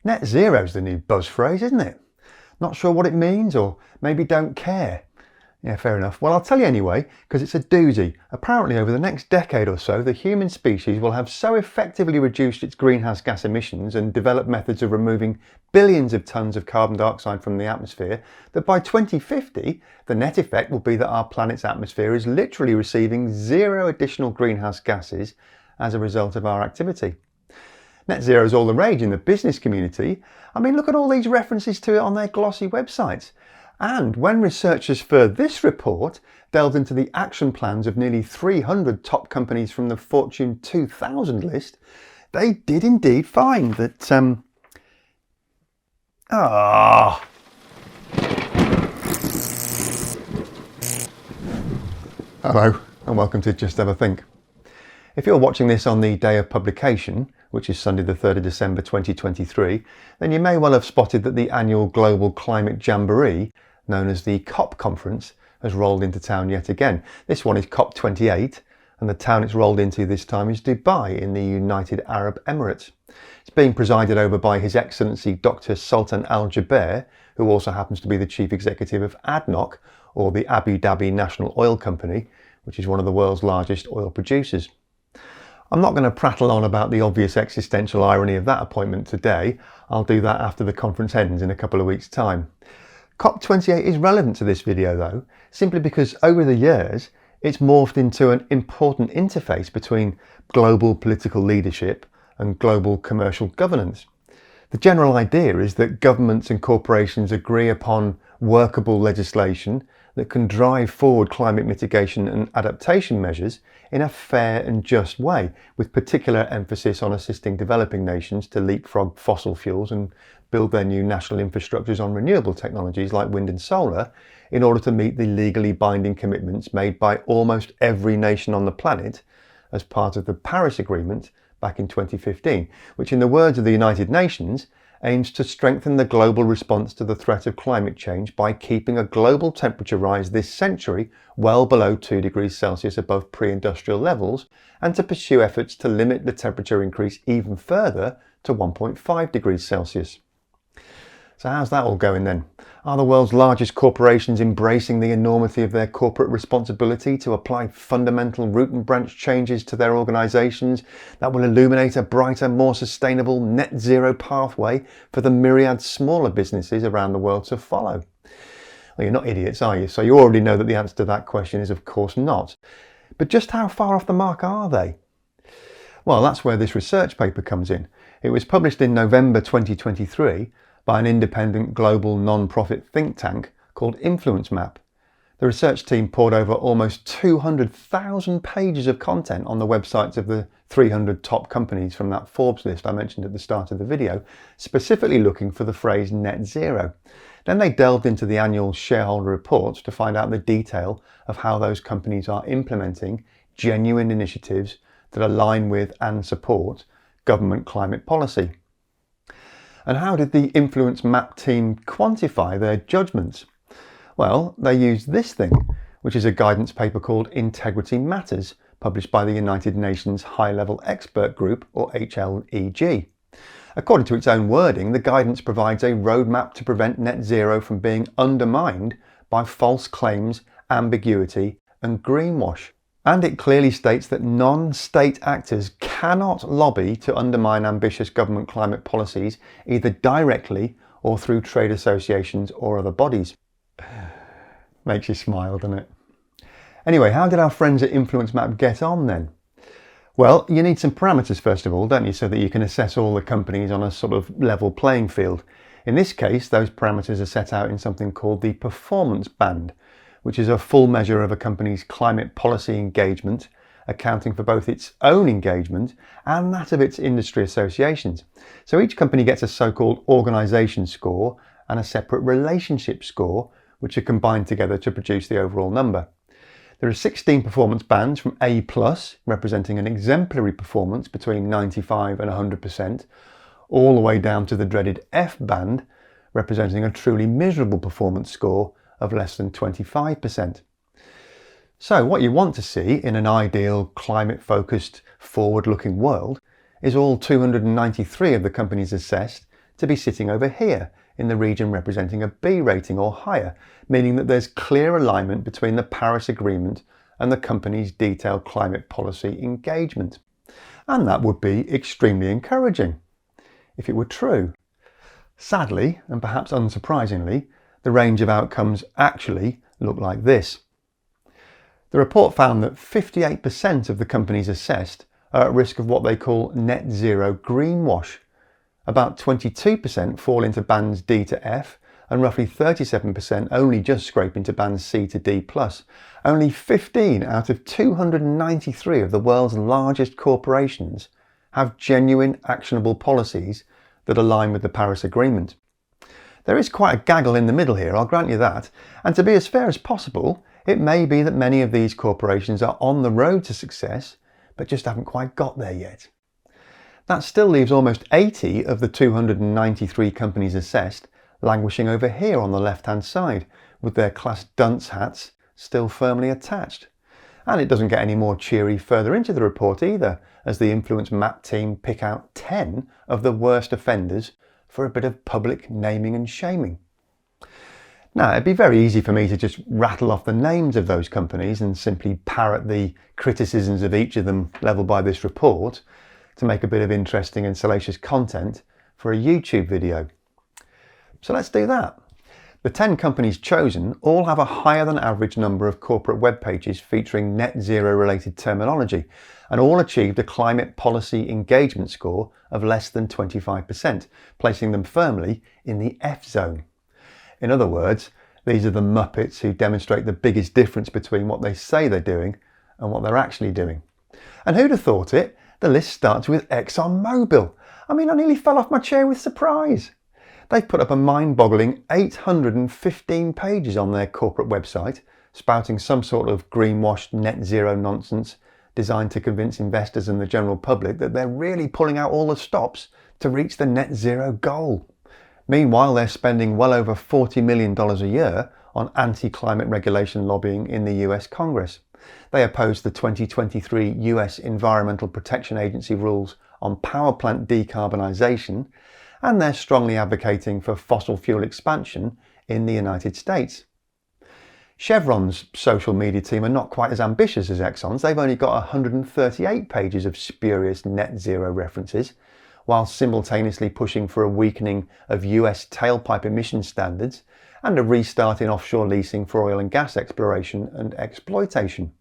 Net zero's the new buzz phrase, isn't it? Not sure what it means, or maybe don't care. Yeah, fair enough. Well, I'll tell you anyway, because it's a doozy. Apparently, over the next decade or so, the human species will have so effectively reduced its greenhouse gas emissions and developed methods of removing billions of tonnes of carbon dioxide from the atmosphere that by 2050, the net effect will be that our planet's atmosphere is literally receiving zero additional greenhouse gases as a result of our activity. Net zero is all the rage in the business community. I mean, look at all these references to it on their glossy websites. And when researchers for this report delved into the action plans of nearly 300 top companies from the Fortune 2000 list, they did indeed find that... Hello, and welcome to Just Have a Think. If you're watching this on the day of publication, which is Sunday the 3rd of December 2023, then you may well have spotted that the annual Global Climate Jamboree, known as the COP conference, has rolled into town yet again. This one is COP28, and the town it's rolled into this time is Dubai in the United Arab Emirates. It's being presided over by His Excellency Dr. Sultan Al Jaber, who also happens to be the chief executive of ADNOC, or the Abu Dhabi National Oil Company, which is one of the world's largest oil producers. I'm not going to prattle on about the obvious existential irony of that appointment today. I'll do that after the conference ends in a couple of weeks' time. COP28 is relevant to this video though, simply because over the years it's morphed into an important interface between global political leadership and global commercial governance. The general idea is that governments and corporations agree upon workable legislation that can drive forward climate mitigation and adaptation measures in a fair and just way, with particular emphasis on assisting developing nations to leapfrog fossil fuels and build their new national infrastructures on renewable technologies like wind and solar in order to meet the legally binding commitments made by almost every nation on the planet as part of the Paris Agreement back in 2015, which in the words of the United Nations aims to strengthen the global response to the threat of climate change by keeping a global temperature rise this century well below 2 degrees Celsius above pre-industrial levels, and to pursue efforts to limit the temperature increase even further to 1.5 degrees Celsius. So how's that all going then? Are the world's largest corporations embracing the enormity of their corporate responsibility to apply fundamental root and branch changes to their organisations that will illuminate a brighter, more sustainable net zero pathway for the myriad smaller businesses around the world to follow? Well, you're not idiots, are you? So you already know that the answer to that question is of course not. But just how far off the mark are they? Well, that's where this research paper comes in. It was published in November 2023 by an independent global non-profit think tank called Influence Map. The research team pored over almost 200,000 pages of content on the websites of the 300 top companies from that Forbes list I mentioned at the start of the video, specifically looking for the phrase net zero. Then they delved into the annual shareholder reports to find out the detail of how those companies are implementing genuine initiatives that align with and support government climate policy. And how did the Influence Map team quantify their judgments? Well, they used this thing, which is a guidance paper called Integrity Matters, published by the United Nations High-Level Expert Group, or HLEG. According to its own wording, the guidance provides a roadmap to prevent net zero from being undermined by false claims, ambiguity, and greenwash. And it clearly states that non-state actors cannot lobby to undermine ambitious government climate policies, either directly or through trade associations or other bodies. Makes you smile, doesn't it? Anyway, how did our friends at Influence Map get on then? Well, you need some parameters first of all, don't you, so that you can assess all the companies on a sort of level playing field. In this case, those parameters are set out in something called the performance band, which is a full measure of a company's climate policy engagement, accounting for both its own engagement and that of its industry associations. So each company gets a so-called organisation score and a separate relationship score, which are combined together to produce the overall number. There are 16 performance bands from A+, representing an exemplary performance between 95 and 100%, all the way down to the dreaded F band, representing a truly miserable performance score of less than 25%. So what you want to see in an ideal climate-focused, forward-looking world is all 293 of the companies assessed to be sitting over here in the region representing a B rating or higher, meaning that there's clear alignment between the Paris Agreement and the company's detailed climate policy engagement. And that would be extremely encouraging if it were true. Sadly, and perhaps unsurprisingly, the range of outcomes actually look like this. The report found that 58% of the companies assessed are at risk of what they call net zero greenwash. About 22% fall into bands D to F, and roughly 37% only just scrape into bands C to D+. Only 15 out of 293 of the world's largest corporations have genuine actionable policies that align with the Paris Agreement. There is quite a gaggle in the middle here, I'll grant you that, and to be as fair as possible, it may be that many of these corporations are on the road to success, but just haven't quite got there yet. That still leaves almost 80 of the 293 companies assessed languishing over here on the left-hand side, with their class dunce hats still firmly attached. And it doesn't get any more cheery further into the report either, as the Influence Map team pick out 10 of the worst offenders for a bit of public naming and shaming. Now, it'd be very easy for me to just rattle off the names of those companies and simply parrot the criticisms of each of them levelled by this report to make a bit of interesting and salacious content for a YouTube video. So let's do that. The 10 companies chosen all have a higher than average number of corporate web pages featuring net zero related terminology, and all achieved a climate policy engagement score of less than 25%, placing them firmly in the F zone. In other words, these are the Muppets who demonstrate the biggest difference between what they say they're doing and what they're actually doing. And who'd have thought it? The list starts with ExxonMobil. I mean, I nearly fell off my chair with surprise. They've put up a mind-boggling 815 pages on their corporate website, spouting some sort of greenwashed net zero nonsense designed to convince investors and the general public that they're really pulling out all the stops to reach the net zero goal. Meanwhile, they're spending well over $40 million a year on anti-climate regulation lobbying in the US Congress. They oppose the 2023 US Environmental Protection Agency rules on power plant decarbonisation, and they're strongly advocating for fossil fuel expansion in the United States. Chevron's social media team are not quite as ambitious as Exxon's. They've only got 138 pages of spurious net zero references, while simultaneously pushing for a weakening of US tailpipe emission standards and a restart in offshore leasing for oil and gas exploration and exploitation.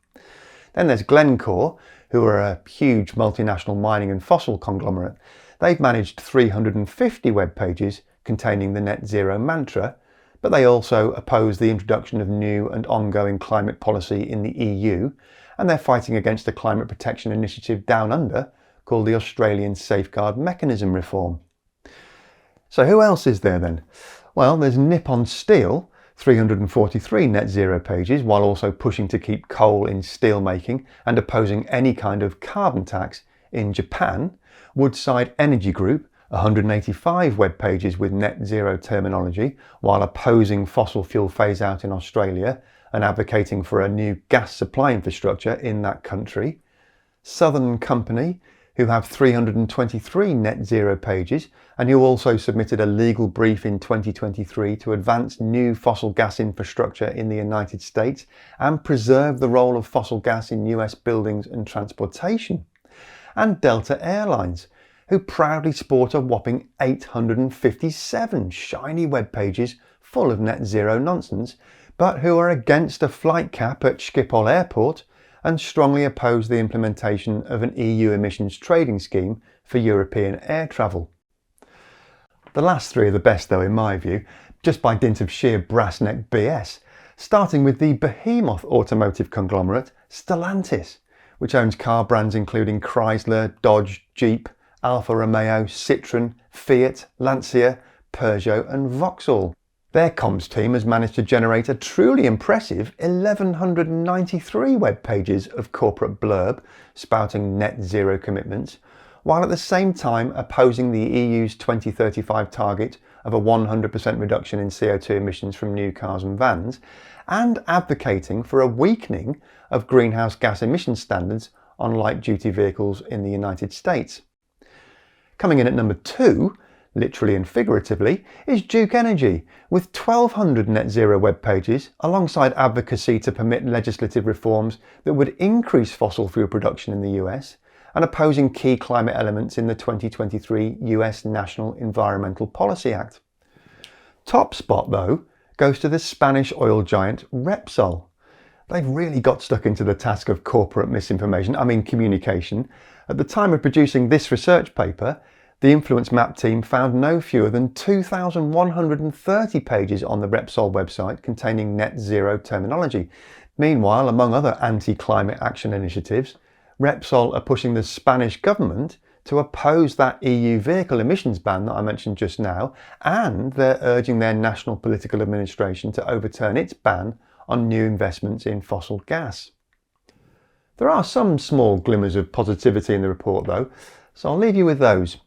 Then there's Glencore, who are a huge multinational mining and fossil conglomerate. They've managed 350 web pages containing the net zero mantra, but they also oppose the introduction of new and ongoing climate policy in the EU, and they're fighting against a climate protection initiative down under called the Australian Safeguard Mechanism Reform. So who else is there then? Well, there's Nippon Steel, 343 net zero pages, while also pushing to keep coal in steel making and opposing any kind of carbon tax in Japan. Woodside Energy Group, 185 web pages with net zero terminology, while opposing fossil fuel phase out in Australia and advocating for a new gas supply infrastructure in that country. Southern Company, who have 323 net zero pages and who also submitted a legal brief in 2023 to advance new fossil gas infrastructure in the United States and preserve the role of fossil gas in US buildings and transportation. And Delta Airlines, who proudly sport a whopping 857 shiny web pages full of net zero nonsense, but who are against a flight cap at Schiphol Airport and strongly oppose the implementation of an EU emissions trading scheme for European air travel. The last three are the best though, in my view, just by dint of sheer brass-neck BS, starting with the behemoth automotive conglomerate Stellantis, which owns car brands including Chrysler, Dodge, Jeep, Alfa Romeo, Citroën, Fiat, Lancia, Peugeot and Vauxhall. Their comms team has managed to generate a truly impressive 1,193 web pages of corporate blurb spouting net zero commitments, while at the same time opposing the EU's 2035 target of a 100% reduction in CO2 emissions from new cars and vans, and advocating for a weakening of greenhouse gas emission standards on light-duty vehicles in the United States. Coming in at number 2, literally and figuratively, is Duke Energy, with 1,200 net zero web pages alongside advocacy to permit legislative reforms that would increase fossil fuel production in the US and opposing key climate elements in the 2023 US National Environmental Policy Act. Top spot, though, goes to the Spanish oil giant Repsol. They've really got stuck into the task of corporate misinformation, communication. At the time of producing this research paper, the Influence Map team found no fewer than 2,130 pages on the Repsol website containing net zero terminology. Meanwhile, among other anti-climate action initiatives, Repsol are pushing the Spanish government to oppose that EU vehicle emissions ban that I mentioned just now, and they're urging their national political administration to overturn its ban on new investments in fossil gas. There are some small glimmers of positivity in the report though, so I'll leave you with those.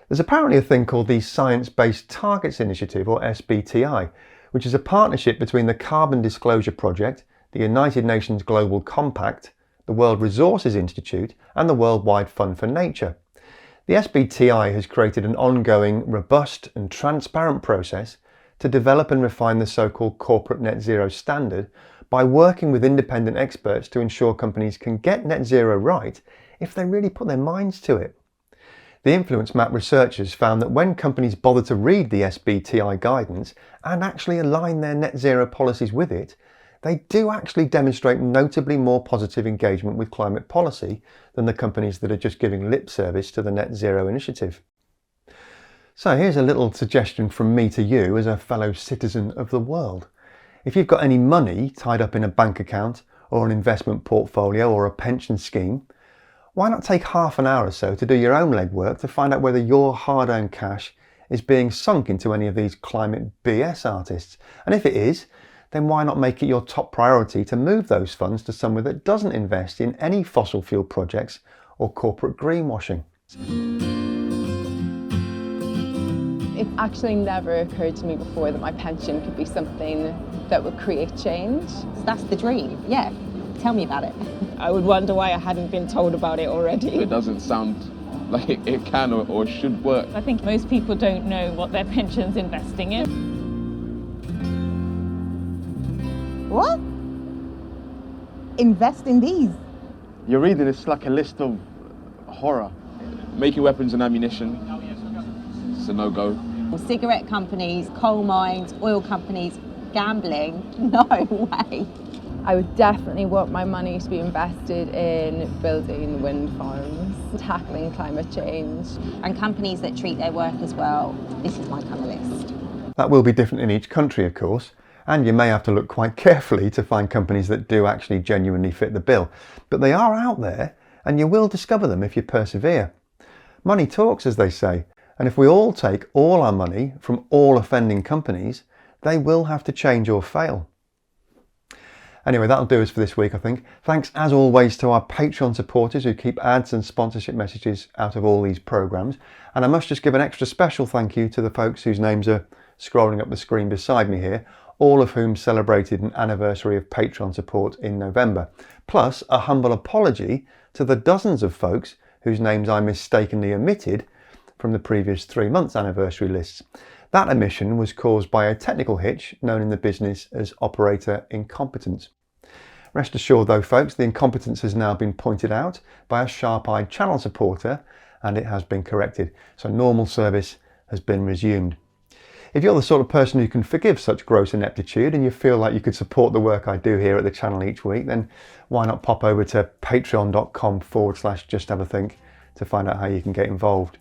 There's apparently a thing called the Science Based Targets Initiative, or SBTI, which is a partnership between the Carbon Disclosure Project, the United Nations Global Compact, the World Resources Institute, and the Worldwide Fund for Nature. The SBTI has created an ongoing, robust and transparent process to develop and refine the so-called corporate net zero standard by working with independent experts to ensure companies can get net zero right if they really put their minds to it. The Influence Map researchers found that when companies bother to read the SBTI guidance and actually align their net zero policies with it, they do actually demonstrate notably more positive engagement with climate policy than the companies that are just giving lip service to the net zero initiative. So here's a little suggestion from me to you as a fellow citizen of the world. If you've got any money tied up in a bank account or an investment portfolio or a pension scheme, why not take half an hour or so to do your own legwork to find out whether your hard-earned cash is being sunk into any of these climate BS artists? And if it is, then why not make it your top priority to move those funds to somewhere that doesn't invest in any fossil fuel projects or corporate greenwashing? It actually never occurred to me before that my pension could be something that would create change. That's the dream, yeah. Tell me about it. I would wonder why I hadn't been told about it already. It doesn't sound like it can or should work. I think most people don't know what their pension's investing in. What? Invest in these? You're reading it's like a list of horror. Making weapons and ammunition, it's a no-go. Cigarette companies, coal mines, oil companies, gambling, no way. I would definitely want my money to be invested in building wind farms, tackling climate change. And companies that treat their workers well, this is my kind of list. That will be different in each country, of course, and you may have to look quite carefully to find companies that do actually genuinely fit the bill. But they are out there, and you will discover them if you persevere. Money talks, as they say, and if we all take all our money from all offending companies, they will have to change or fail. Anyway, that'll do us for this week, I think. Thanks, as always, to our Patreon supporters who keep ads and sponsorship messages out of all these programmes. And I must just give an extra special thank you to the folks whose names are scrolling up the screen beside me here, all of whom celebrated an anniversary of Patreon support in November. Plus, a humble apology to the dozens of folks whose names I mistakenly omitted from the previous 3 months anniversary lists. That omission was caused by a technical hitch known in the business as operator incompetence. Rest assured though folks, the incompetence has now been pointed out by a sharp-eyed channel supporter and it has been corrected, so normal service has been resumed. If you're the sort of person who can forgive such gross ineptitude and you feel like you could support the work I do here at the channel each week, then why not pop over to patreon.com/justhavathink to find out how you can get involved.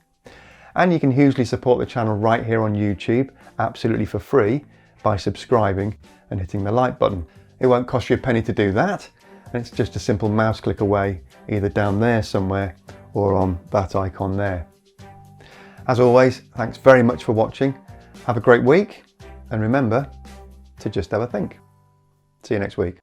And you can hugely support the channel right here on YouTube, absolutely for free, by subscribing and hitting the like button. It won't cost you a penny to do that, and it's just a simple mouse click away, either down there somewhere or on that icon there. As always, thanks very much for watching. Have a great week, and remember to just have a think. See you next week.